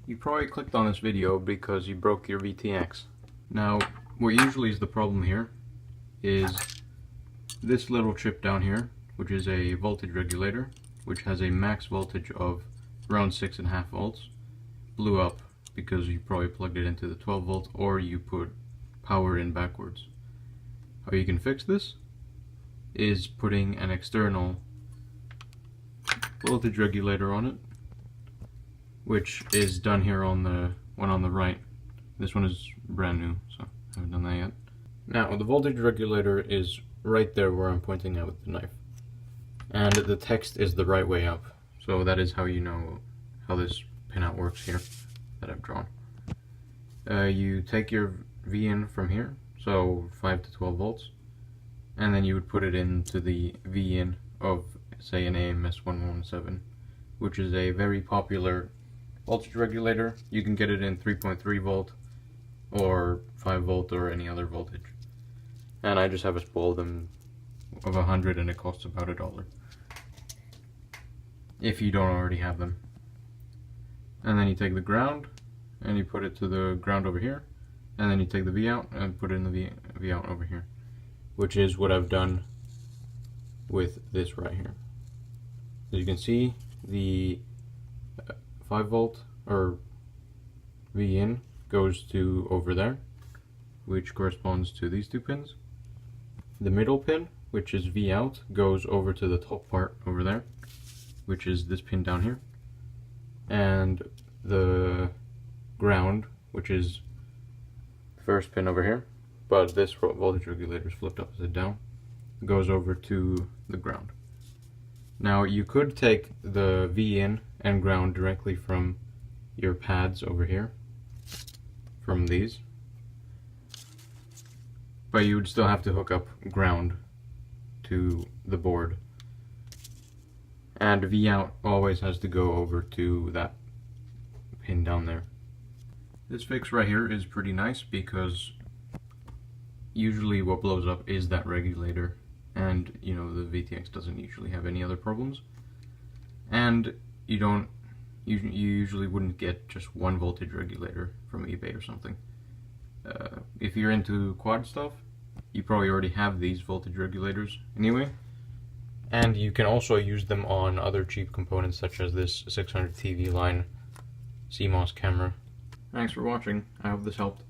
You probably clicked on this video because you broke your VTX. Now, what usually is the problem here is this little chip down here, which is a voltage regulator, which has a max voltage of around 6.5 volts, blew up because you probably plugged it into the 12 volt or you put power in backwards. How you can fix this is putting an external voltage regulator on it, which is done here on the one on the right. This one is brand new, so I haven't done that yet. Now, the voltage regulator is right there where I'm pointing at with the knife. And the text is the right way up. So that is how you know how this pinout works here that I've drawn. You take your V in from here, so 5 to 12 volts, and then you would put it into the V in of, say, an AMS 117, which is a very popular voltage regulator. You can get it in 3.3 volt or 5 volt or any other voltage. And I just have a spool of them of 100 and it costs about $1 if you don't already have them. And then you take the ground and you put it to the ground over here, and then you take the V out and put it in the V out over here, which is what I've done with this right here. As you can see, the 5 volt or V in goes to over there, which corresponds to these two pins. The middle pin, which is V out, goes over to the top part over there, which is this pin down here. And the ground, which is the first pin over here, but this voltage regulator is flipped upside down, goes over to the ground. Now, you could take the V in and ground directly from your pads over here, from these, but you would still have to hook up ground to the board. And V out always has to go over to that pin down there. This fix right here is pretty nice because usually what blows up is that regulator, and you know, the VTX doesn't usually have any other problems. And you usually wouldn't get just one voltage regulator from eBay or something. If you're into quad stuff, you probably already have these voltage regulators anyway. And you can also use them on other cheap components such as this 600 TV line CMOS camera. Thanks for watching. I hope this helped.